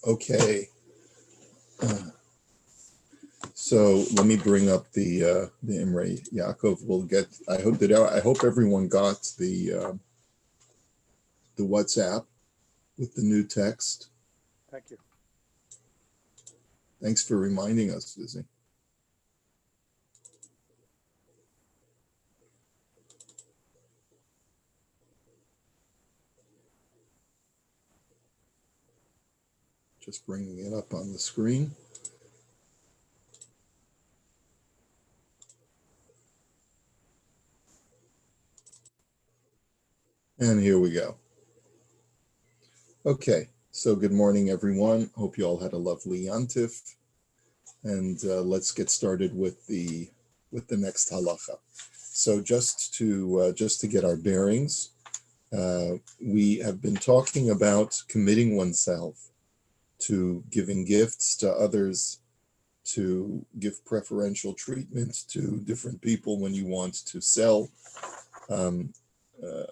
Okay, so let me bring up the Imrei. Yaakov will get. I hope everyone got the WhatsApp with the new text. Thank you. Thanks for reminding us, Lizzie. Just bringing it up on the screen. And here we go. Okay, so good morning, everyone. Hope you all had a lovely Yantif. And let's get started with the next halacha. So just to get our bearings, we have been talking about committing oneself to giving gifts to others, to give preferential treatment to different people when you want to sell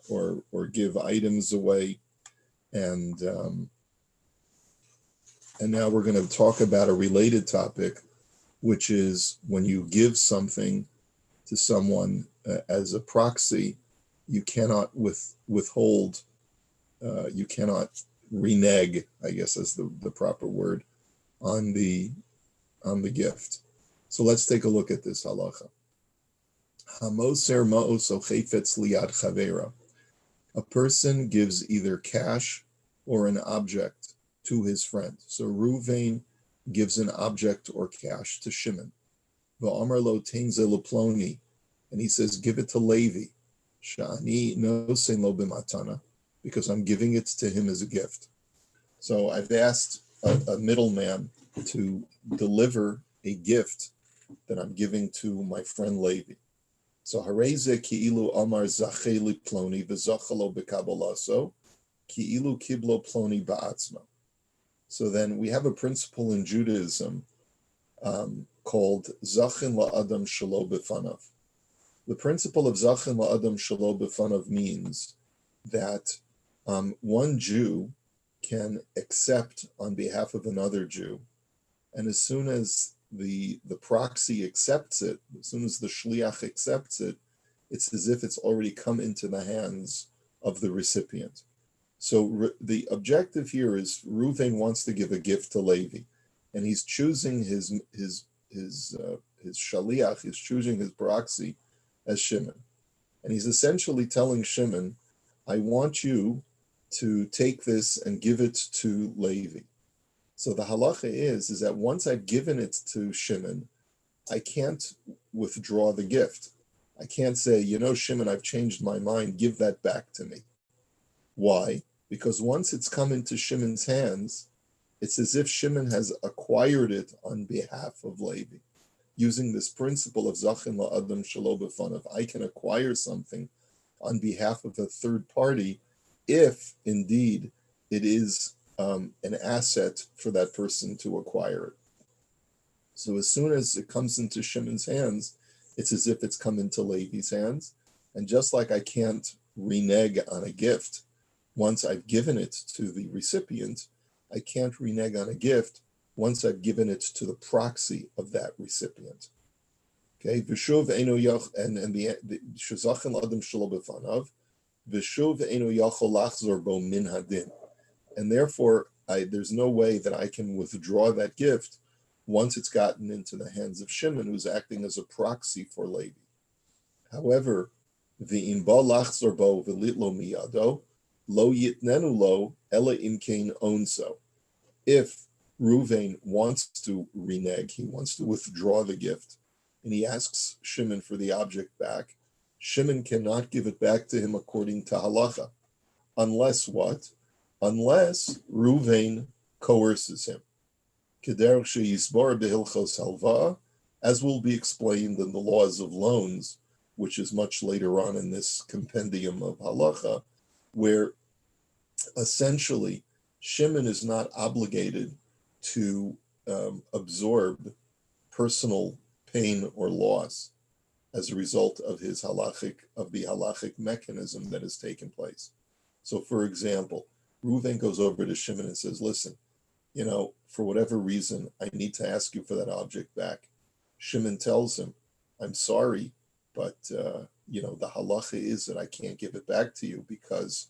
or give items away, and now we're going to talk about a related topic, which is when you give something to someone as a proxy, you cannot withhold, you cannot renege, I guess is the proper word, on the gift. So let's take a look at this halacha. Hamoser ma'oso chayfetz liyad chavera. A person gives either cash or an object to his friend. So Ruvain gives an object or cash to Shimon. Va'amar lo teinze leploni, and he says, give it to Levi. Shani nosein lo b'matana, because I'm giving it to him as a gift. So I've asked a middleman to deliver a gift that I'm giving to my friend Levi. So hareze ki'ilu amar zache li ploni v'zachalo b'kabalaso ki'ilu kiblo ploni ba'atzma. So then we have a principle in Judaism called zachin la'adam shelo b'fanav. The principle of zachin la'adam shelo b'fanav means that one Jew can accept on behalf of another Jew, and as soon as the proxy accepts it, as soon as the shliach accepts it, it's as if it's already come into the hands of the recipient. So the objective here is Reuven wants to give a gift to Levi, and he's choosing his shaliach, he's choosing his proxy as Shimon, and he's essentially telling Shimon, I want you to take this and give it to Levi. So the halacha is that once I've given it to Shimon, I can't withdraw the gift. I can't say, Shimon, I've changed my mind, give that back to me. Why? Because once it's come into Shimon's hands, it's as if Shimon has acquired it on behalf of Levi. Using this principle of Zachin la'adam shelo b'fanav, I can acquire something on behalf of a third party if indeed it is an asset for that person to acquire it. So as soon as it comes into Shimon's hands, it's as if it's come into Levi's hands. And just like I can't renege on a gift once I've given it to the recipient, I can't renege on a gift once I've given it to the proxy of that recipient. Okay, Vishuv eno yach, and the shezachin adam shelo b'fanav, Vishuv eno yachol lachzor bo min hadin. And therefore, there's no way that I can withdraw that gift once it's gotten into the hands of Shimon, who's acting as a proxy for Levi. However, the imba lachzor bo v'litlo miyado lo yitnenu lo ela imkein onso. If Ruvain wants to renege, he wants to withdraw the gift, and he asks Shimon for the object back, Shimon cannot give it back to him according to halacha, unless what? Unless Ruvain coerces him. Kederach sheyisbar behilchos halva, as will be explained in the laws of loans, which is much later on in this compendium of halacha, where essentially Shimon is not obligated to absorb personal pain or loss as a result of the halachic mechanism that has taken place. So, for example, Reuven goes over to Shimon and says, listen, for whatever reason, I need to ask you for that object back. Shimon tells him, I'm sorry, but, the halacha is that I can't give it back to you because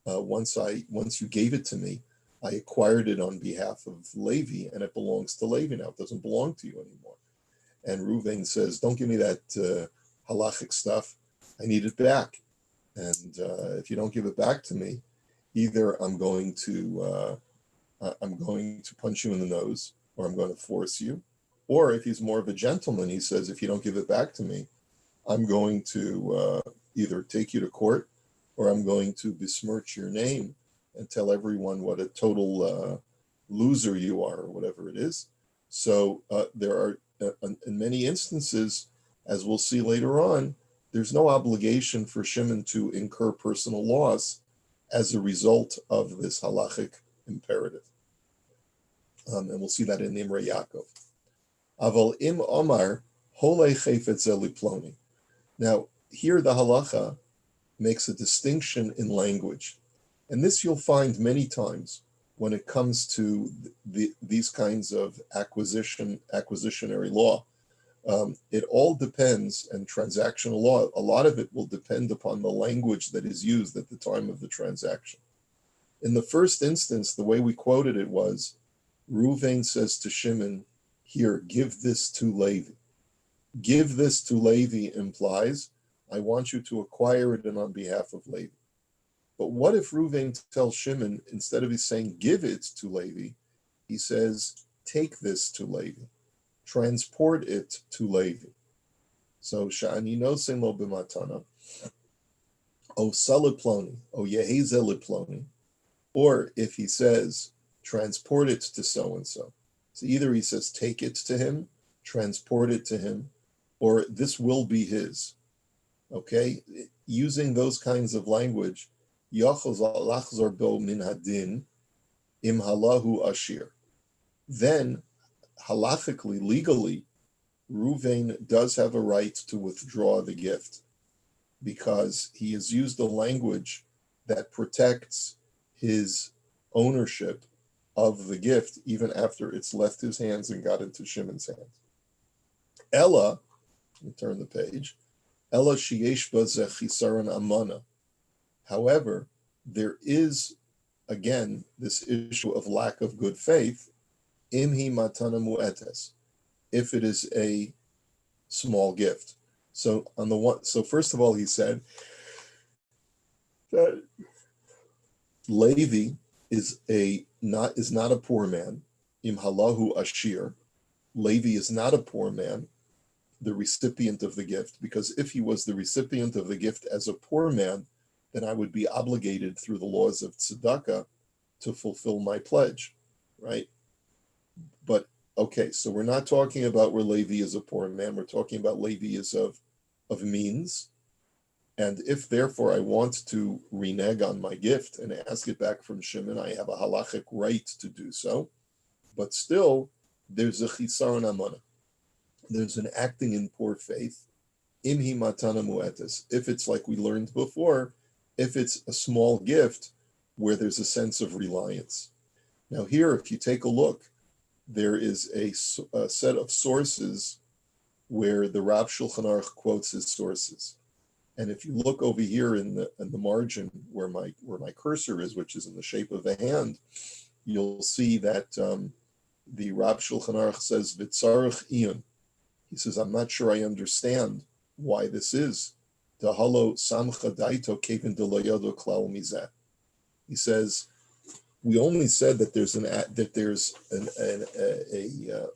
once you gave it to me, I acquired it on behalf of Levi, and it belongs to Levi now. It doesn't belong to you anymore. And Reuven says, don't give me that halachic stuff. I need it back. And if you don't give it back to me, either I'm going to punch you in the nose, or I'm going to force you. Or if he's more of a gentleman, he says, if you don't give it back to me, I'm going to either take you to court, or I'm going to besmirch your name and tell everyone what a total loser you are, or whatever it is. So there are, in many instances, as we'll see later on, there's no obligation for Shimon to incur personal loss as a result of this halachic imperative. And we'll see that in Imrei Yaakov. Aval im omar holei chayfetz liploni. Now, here the halacha makes a distinction in language. And this you'll find many times when it comes to these kinds of acquisitionary law. It all depends, and transactional law, a lot of it will depend upon the language that is used at the time of the transaction. In the first instance, the way we quoted it was, Reuven says to Shimon, here, give this to Levi. Give this to Levi implies, I want you to acquire it and on behalf of Levi. But what if Reuven tells Shimon, instead of saying give it to Levi, he says, take this to Levi. Transport it to Levi. So, sha'ani nosen lo b'matana, o saliploni, o yehezel. Or if he says, transport it to so-and-so. So either he says, take it to him, transport it to him, or this will be his. Okay? Using those kinds of language, Yachos alachzor bo min hadin im halahu ashir. Then, halachically, legally, Reuven does have a right to withdraw the gift because he has used a language that protects his ownership of the gift even after it's left his hands and got into Shimon's hands. Ella, let me turn the page, Ella sheyesh ba ze chisaron amana. However, there is, again, this issue of lack of good faith, imhi matana mu'etes, if it is a small gift. So first of all, he said that Levi is not a poor man. Im halahu ashir. Levi is not a poor man, the recipient of the gift, because if he was the recipient of the gift as a poor man, then I would be obligated through the laws of tzedakah to fulfill my pledge, right? But okay, so we're not talking about where Levi is a poor man. We're talking about Levi is of means. And if therefore I want to renege on my gift and ask it back from Shimon, I have a halachic right to do so. But still, there's a chisaron amana. There's an acting in poor faith. Imhi matana mu'etes. If it's like we learned before, if it's a small gift where there's a sense of reliance. Now here, if you take a look, there is a set of sources where the Rav Shulchan Aruch quotes his sources. And if you look over here in the margin where my cursor is, which is in the shape of a hand, you'll see that the Rav Shulchan Aruch says, V'tzarech iyon. He says, I'm not sure I understand why this is. Dahalo samcha daito kevin deloyodo klal mizeh. He says, we only said that there's a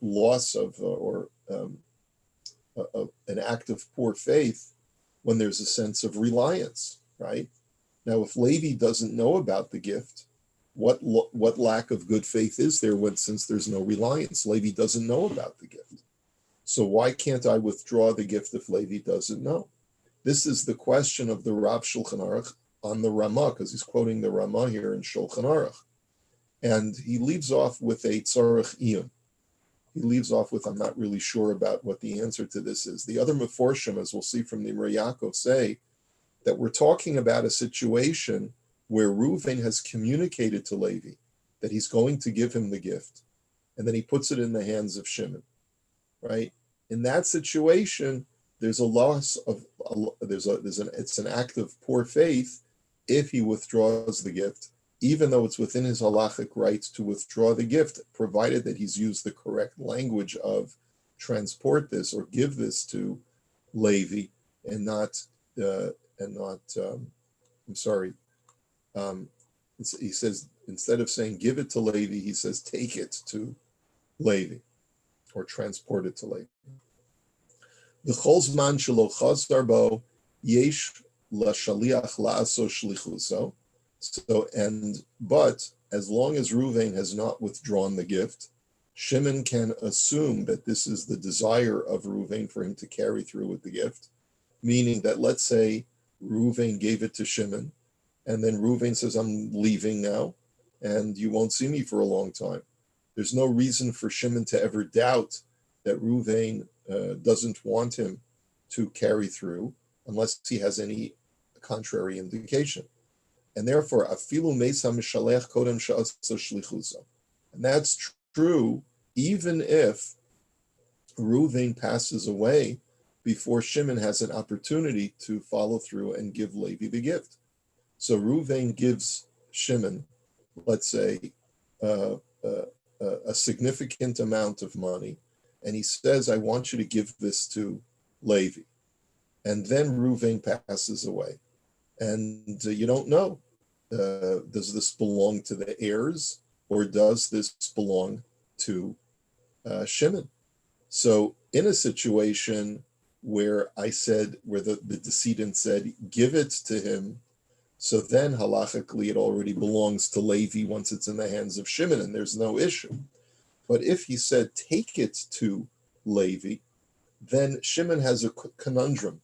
loss of or an act of poor faith when there's a sense of reliance, right? Now, if Levi doesn't know about the gift, what lack of good faith is there since there's no reliance? Levi doesn't know about the gift. So why can't I withdraw the gift if Levi doesn't know? This is the question of the Rav Shulchan Aruch on the Ramah, because he's quoting the Ramah here in Shulchan Aruch. And he leaves off with a tzarech iyun. He leaves off with, I'm not really sure about what the answer to this is. The other Meforshim, as we'll see from the Imrei Yaakov, say that we're talking about a situation where Reuven has communicated to Levi that he's going to give him the gift, and then he puts it in the hands of Shimon, right? In that situation, there's a loss of it's an act of poor faith if he withdraws the gift, even though it's within his halachic rights to withdraw the gift, provided that he's used the correct language of transport this or give this to Levi, and not I'm sorry. He says, instead of saying give it to Levi, he says take it to Levi or transport it to Levi. The cholzman shelo chazar bo yesh lashaliach la'aso shlichuso. But as long as Reuven has not withdrawn the gift, Shimon can assume that this is the desire of Reuven for him to carry through with the gift, meaning that, let's say Reuven gave it to Shimon, and then Reuven says, I'm leaving now, and you won't see me for a long time. There's no reason for Shimon to ever doubt that Reuven doesn't want him to carry through unless he has any contrary indication. And therefore, afilu mesa mishalech kodem sha'asa shlichusa. And that's true even if Reuven passes away before Shimon has an opportunity to follow through and give Levi the gift. So Reuven gives Shimon, let's say, a significant amount of money, and he says, I want you to give this to Levi. And then Reuven passes away. And you don't know, does this belong to the heirs or does this belong to Shimon? So in a situation where the decedent said, give it to him, so then halachically it already belongs to Levi once it's in the hands of Shimon and there's no issue. But if he said, take it to Levi, then Shimon has a conundrum,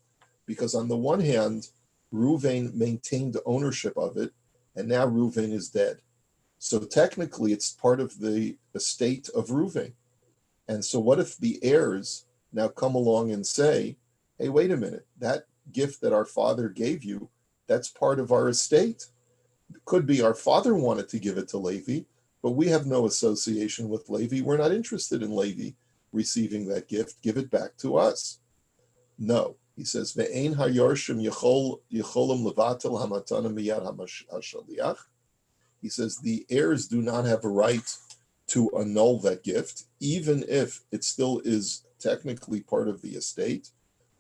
because on the one hand, Reuven maintained ownership of it, and now Reuven is dead. So technically, it's part of the estate of Reuven. And so what if the heirs now come along and say, hey, wait a minute, that gift that our father gave you, that's part of our estate. It could be our father wanted to give it to Levi, but we have no association with Levi. We're not interested in Levi receiving that gift. Give it back to us. No. He says, Ve'ein hayarshim yecholim levatel hamatana miyad hashaliach. He says the heirs do not have a right to annul that gift, even if it still is technically part of the estate.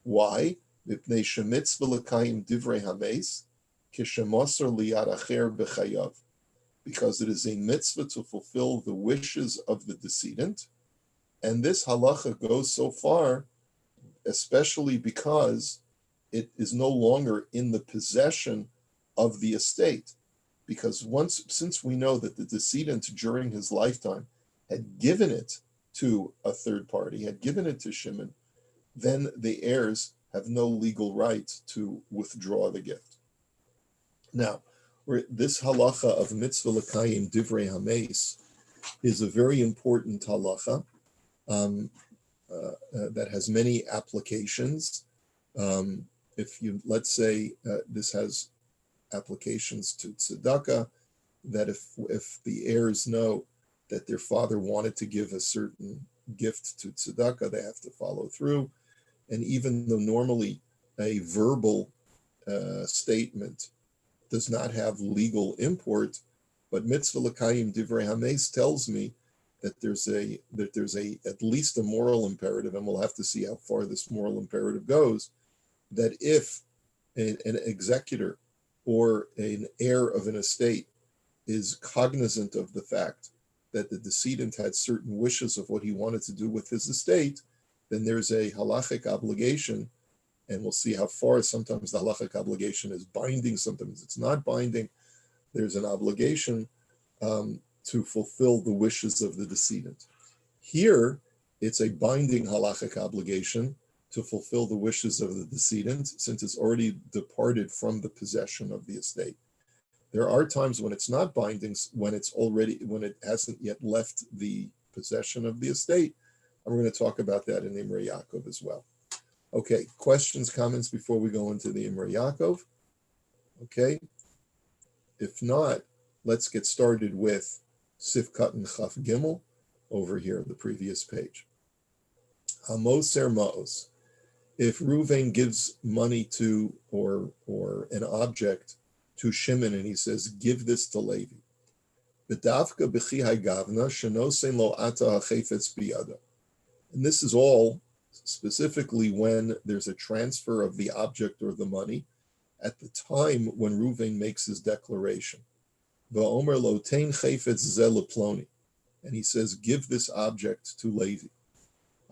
Why? Mipnei shemitz v'lekayim divrei hameis kishemoser liyad acher b'chayav. Because it is a mitzvah to fulfill the wishes of the decedent. And this halacha goes so far, especially because it is no longer in the possession of the estate. Because since we know that the decedent during his lifetime had given it to a third party, had given it to Shimon, then the heirs have no legal right to withdraw the gift. Now, this halacha of mitzvah l'kayim divrei hameis is a very important halacha that has many applications. Let's say this has applications to tzedakah, that if the heirs know that their father wanted to give a certain gift to tzedakah, they have to follow through. And even though normally a verbal statement does not have legal import, but mitzvah l'kayim divrei hameis tells me that there's at least a moral imperative, and we'll have to see how far this moral imperative goes, that if an executor or an heir of an estate is cognizant of the fact that the decedent had certain wishes of what he wanted to do with his estate, then there's a halachic obligation, and we'll see how far sometimes the halachic obligation is binding, sometimes it's not binding. There's an obligation to fulfill the wishes of the decedent. Here, it's a binding halachic obligation to fulfill the wishes of the decedent, since it's already departed from the possession of the estate. There are times when it's not binding, when it hasn't yet left the possession of the estate. And we're going to talk about that in Imrei Yaakov as well. Okay, questions, comments before we go into the Imrei Yaakov? Okay, if not, let's get started with Sifkat and Chaf Gimel, over here, the previous page. Hamoser Ma'os. If Reuven gives money to, or an object to Shimon, and he says, give this to Levi. B'davka b'chi ha'gavna shenosein lo ata ha'chefetz biyada. And this is all specifically when there's a transfer of the object or the money at the time when Reuven makes his declaration. Va'omer lo tein chefetz ze leploni. And he says, give this object to Levi.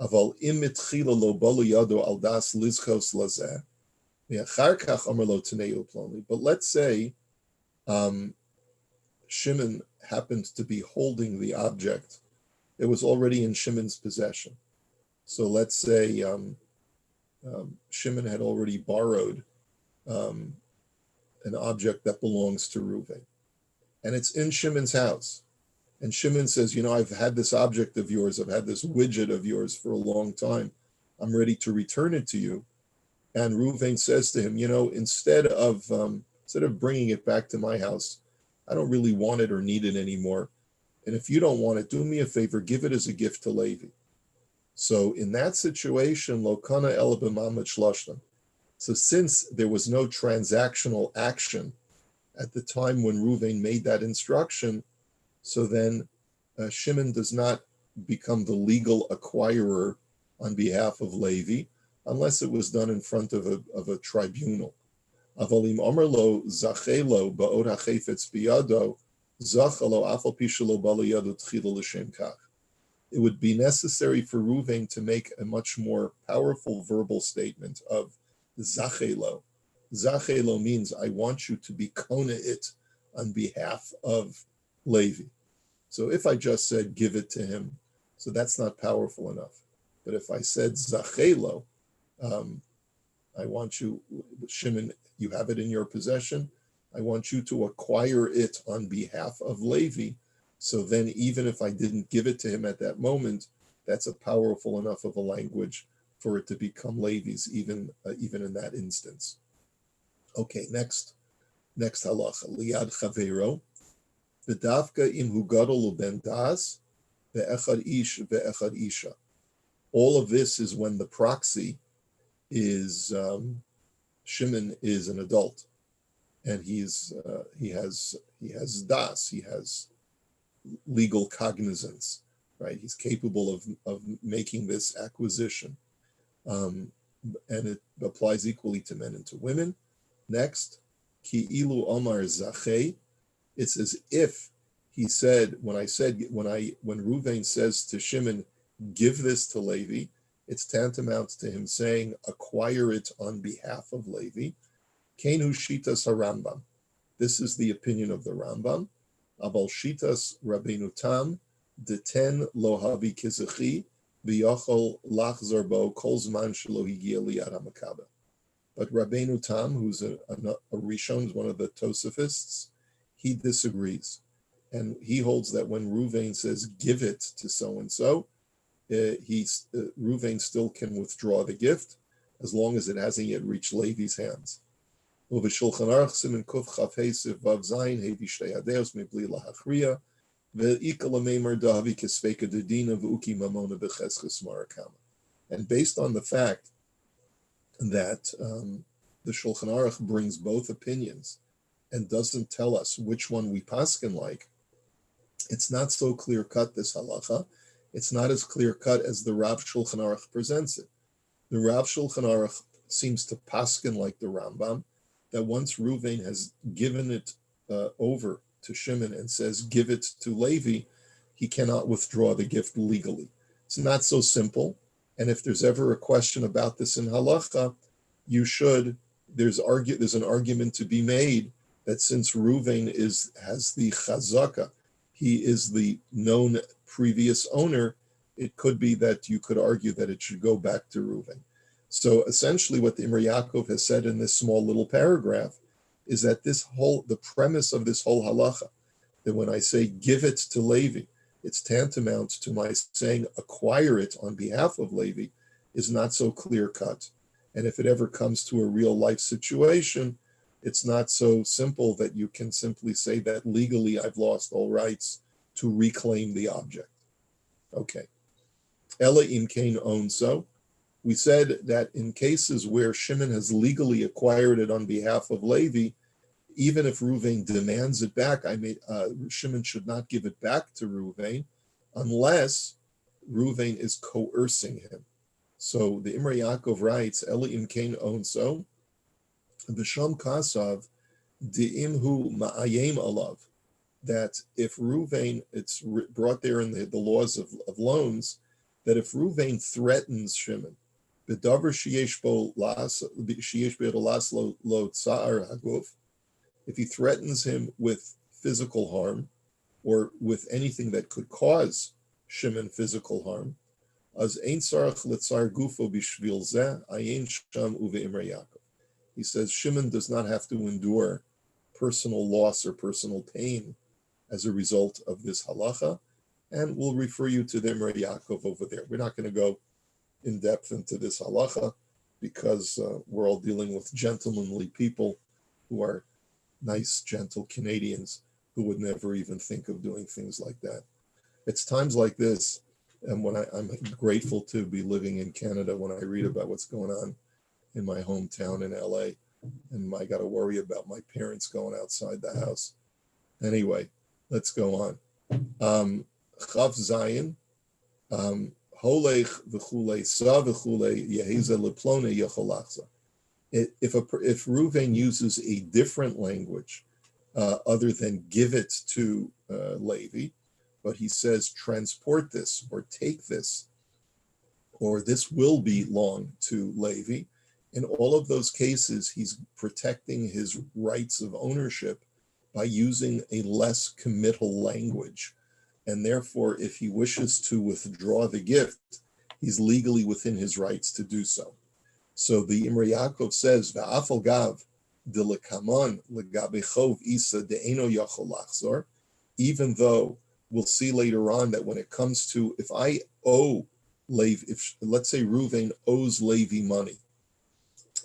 Aval im mitchila lo balo yado al das lizchos lazeh. Me'achar kach omer lo tenei leploni. But let's say Shimon happened to be holding the object. It was already in Shimon's possession. So let's say Shimon had already borrowed an object that belongs to Reuven. And it's in Shimon's house. And Shimon says, I've had this object of yours, I've had this widget of yours for a long time. I'm ready to return it to you. And Reuven says to him, instead of bringing it back to my house, I don't really want it or need it anymore. And if you don't want it, do me a favor, give it as a gift to Levi. So in that situation, lo kana ela b'mamad shloshtem. So since there was no transactional action at the time when Reuven made that instruction, so then Shimon does not become the legal acquirer on behalf of Levi, unless it was done in front of a tribunal. Avalim omer lo zachelo ba'od hachefetz biyado zachelo afal pishalo balo yado tchila l'shem kach. It would be necessary for Reuven to make a much more powerful verbal statement of zachelo. Zachelo means I want you to be kona it on behalf of Levi. So if I just said give it to him, so that's not powerful enough. But if I said zachelo, I want you, Shimon, you have it in your possession. I want you to acquire it on behalf of Levi. So then even if I didn't give it to him at that moment, that's a powerful enough of a language for it to become Levi's, even in that instance. Okay, next halacha. Liad chavero, v'davka im hu gadol uben das, ve'echad ish ve'echad isha. All of this is when the proxy is Shimon is an adult, and he has das, he has legal cognizance, right? He's capable of making this acquisition, and it applies equally to men and to women. Next, ki ilu omar zachay. It's as if he said, when Reuven says to Shimon, give this to Levi, it's tantamount to him saying, acquire it on behalf of Levi. Kenu shitas harambam. This is the opinion of the Rambam. Abal shitas Rabbeinu Tam, deten lo havi kizechi, v'yachol lachzor bo kol zman shelo higia liyad hamakabeh. But Rabbeinu Tam, who's a Rishon, one of the Tosafists, he disagrees. And he holds that when Reuven says, give it to so-and-so, Reuven still can withdraw the gift as long as it hasn't yet reached Levi's hands. And based on the fact that the Shulchan Aruch brings both opinions and doesn't tell us which one we paskin like, it's not so clear-cut, this halacha. It's not as clear-cut as the Rav Shulchan Aruch presents it. The Rav Shulchan Aruch seems to paskin like the Rambam, that once Reuven has given it over to Shimon and says, give it to Levi, he cannot withdraw the gift legally. It's not so simple. And if there's ever a question about this in halacha, there's an argument to be made that since Reuven has the chazaka, he is the known previous owner, it could be that you could argue that it should go back to Reuven. So essentially what the Imrei Yaakov has said in this small little paragraph is that the premise of this whole halacha, that when I say give it to Levi, it's tantamount to my saying acquire it on behalf of Levi, is not so clear cut. And if it ever comes to a real life situation, it's not so simple that you can simply say that legally I've lost all rights to reclaim the object. Okay. Ella im kain own so. We said that in cases where Shimon has legally acquired it on behalf of Levi, even if Ruvain demands it back, Shimon should not give it back to Ruvain unless Ruvain is coercing him. So the Imrei Yaakov writes, Ela im kain own so, v'sham kasav di'imhu ma'ayem alav, that if Ruvain, it's brought there in the laws of loans, that if Ruvain threatens Shimon, b'davar sheyesh bo las lo tsa'ar haguf, if he threatens him with physical harm or with anything that could cause Shimon physical harm, as ein sarach litzar gufo bishvil zeh ayin sham uve Imrei Yaakov. He says Shimon does not have to endure personal loss or personal pain as a result of this halacha, and we'll refer you to the Imrei Yaakov over there. We're not going to go in depth into this halacha because we're all dealing with gentlemanly people who are nice, gentle Canadians who would never even think of doing things like that. It's times like this, and when I'm grateful to be living in Canada, when I read about what's going on in my hometown in LA, and I got to worry about my parents going outside the house. Anyway, let's go on. Chav Zayin, Holech v'chulei sa v'chulei yeheza leplone yecholachza. If Ruvain uses a different language other than give it to Levi, but he says transport this or take this, or this will belong to Levi, in all of those cases, he's protecting his rights of ownership by using a less committal language. And therefore, if he wishes to withdraw the gift, he's legally within his rights to do so. So the Imrei Yaakov says, "Va'afal gav de lekamon legabe chov isa de'eno yachol lachzor," even though we'll see later on that when it comes to, if I owe Levi, if let's say Ruvain owes Levi money,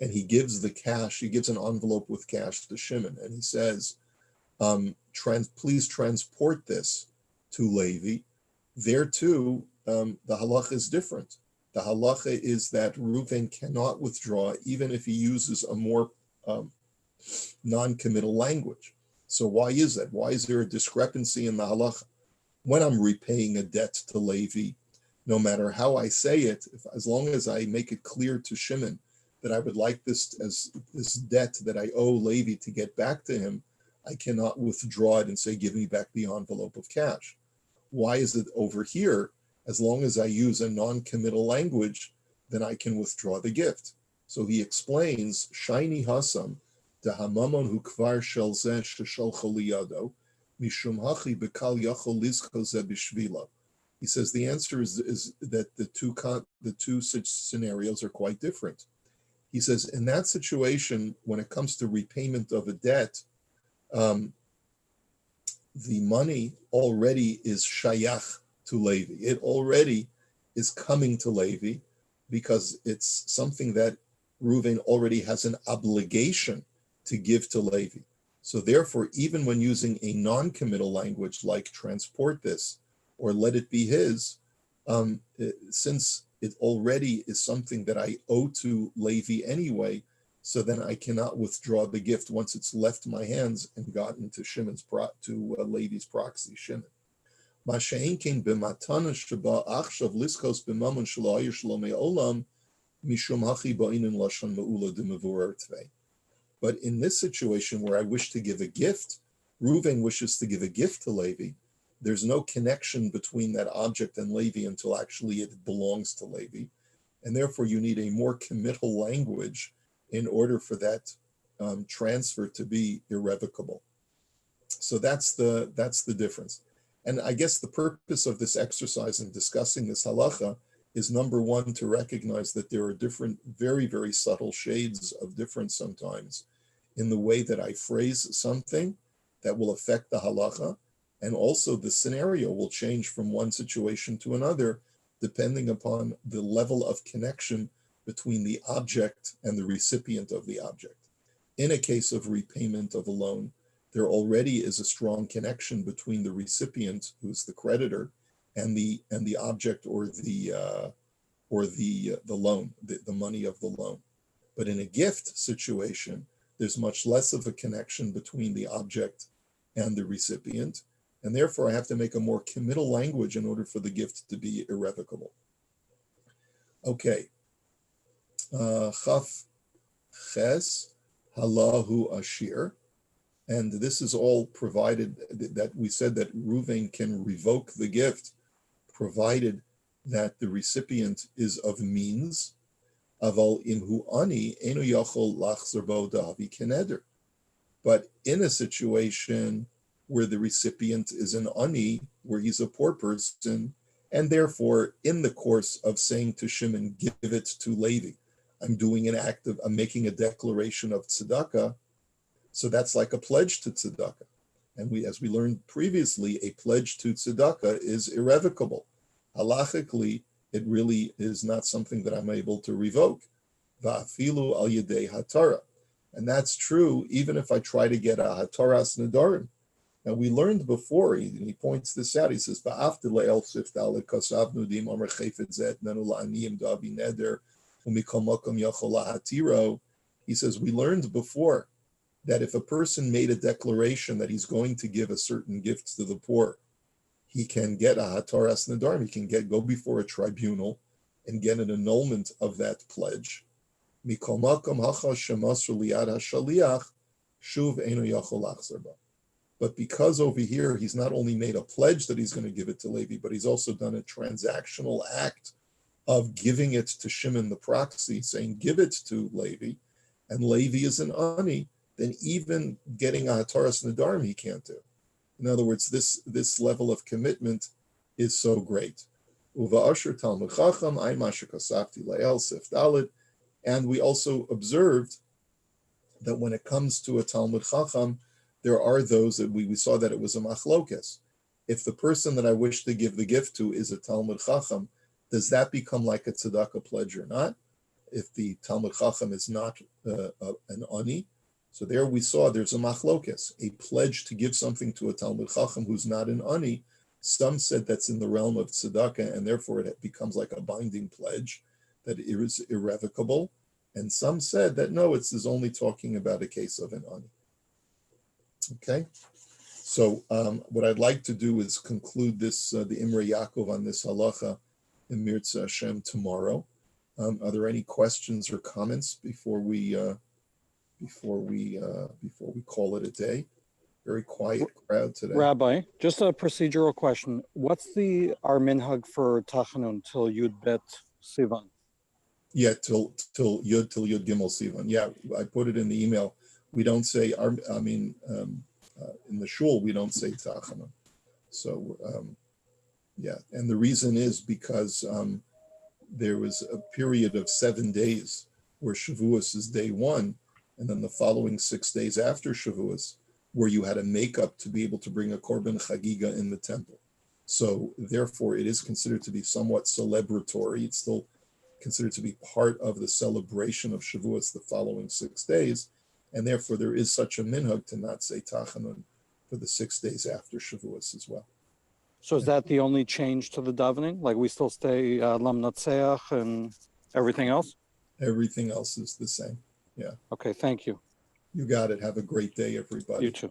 and he gives the cash, he gives an envelope with cash to Shimon, and he says, please transport this to Levi. There too, the halacha is different. The halacha is that Reuven cannot withdraw even if he uses a more non-committal language. So why is that? Why is there a discrepancy in the halacha? When I'm repaying a debt to Levi, no matter how I say it, as long as I make it clear to Shimon that I would like this as this debt that I owe Levi to get back to him, I cannot withdraw it and say, give me back the envelope of cash. Why is it over here? As long as I use a non-committal language, then I can withdraw the gift. So he explains, Shaini Hasam, Dahamamon hu kvar shel zeh shesholcho liyado, mishum hachi bekal yachol lizko zeh bishvila. He says the answer is that the two such scenarios are quite different. He says in that situation, when it comes to repayment of a debt, the money already is shayach to Levi. It already is coming to Levi because it's something that Reuven already has an obligation to give to Levi. So therefore, even when using a non-committal language like transport this or let it be his, since it already is something that I owe to Levi anyway, so then I cannot withdraw the gift once it's left my hands and gotten to Levi's proxy, Shimon. But in this situation where I wish to give a gift, Reuven wishes to give a gift to Levi, there's no connection between that object and Levi until actually it belongs to Levi. And therefore you need a more committal language in order for that transfer to be irrevocable. So that's the difference. And I guess the purpose of this exercise in discussing this halacha is, number one, to recognize that there are different, very, very subtle shades of difference sometimes in the way that I phrase something that will affect the halacha. And also the scenario will change from one situation to another, depending upon the level of connection between the object and the recipient of the object. In a case of repayment of a loan, there already is a strong connection between the recipient, who's the creditor, and the object or the loan, the money of the loan. But in a gift situation, there's much less of a connection between the object and the recipient, and therefore I have to make a more committal language in order for the gift to be irrevocable. Okay. Chaf Ches Halahu Ashir. And this is all provided that we said that Reuven can revoke the gift, provided that the recipient is of means. Aval imhu ani enu yachol lachzer bo davi keneder. But in a situation where the recipient is an ani, where he's a poor person, and therefore in the course of saying to Shimon, give it to Levi, I'm doing an act of, I'm making a declaration of tzedakah. So that's like a pledge to tzedakah. And we, as we learned previously, a pledge to tzedakah is irrevocable. Halachically, it really is not something that I'm able to revoke. Va'afilu al yedei hatara. And that's true even if I try to get a hataras nedarim. Now we learned before, he points this out, he says, Va'afte le'el sifdale kasavnu dim amar chayfet zet nanu la'aniyim davi neder umikol makom yachol la'hatiro. He says, we learned before that if a person made a declaration that he's going to give a certain gift to the poor, he can get a hataras nedarim. He can go before a tribunal and get an annulment of that pledge. Mikol makom hacha shemasru liad hashaliach shuv eno yachol lachzer ba. But because over here he's not only made a pledge that he's going to give it to Levi, but he's also done a transactional act of giving it to Shimon the proxy, saying give it to Levi, and Levi is an ani, then even getting a hataras nedarim he can't do. In other words, this level of commitment is so great. Uva asher talmud chacham ein masher kasafti le'el sif daled. And we also observed that when it comes to a talmud chacham, there are those that we saw that it was a machlokes. If the person that I wish to give the gift to is a talmud chacham, does that become like a tzedakah pledge or not? If the talmud chacham is not an ani, so there we saw there's a machlokes, a pledge to give something to a talmud chacham who's not an ani. Some said that's in the realm of tzedakah, and therefore it becomes like a binding pledge, that it is irrevocable. And some said that no, it's only talking about a case of an ani. Okay, so what I'd like to do is conclude this, the Imrei Yaakov on this halacha in Mirza Hashem tomorrow. Are there any questions or comments before we call it a day? Very quiet crowd today. Rabbi, just a procedural question. What's our minhag for Tachanun till Yud Bet Sivan? Yeah, till Yud Gimel Sivan. Yeah, I put it in the email. We don't say, in the shul, we don't say Tachanun. So, yeah, and the reason is because there was a period of 7 days where Shavuos is day one, and then the following 6 days after Shavuos, where you had a makeup to be able to bring a korban chagiga in the temple. So therefore, it is considered to be somewhat celebratory. It's still considered to be part of the celebration of Shavuos the following 6 days, and therefore there is such a minhag to not say Tachanun for the 6 days after Shavuos as well. So is that the only change to the davening? Like we still stay Lam Natseach and everything else? Everything else is the same. Yeah. Okay, thank you. You got it. Have a great day, everybody. You too.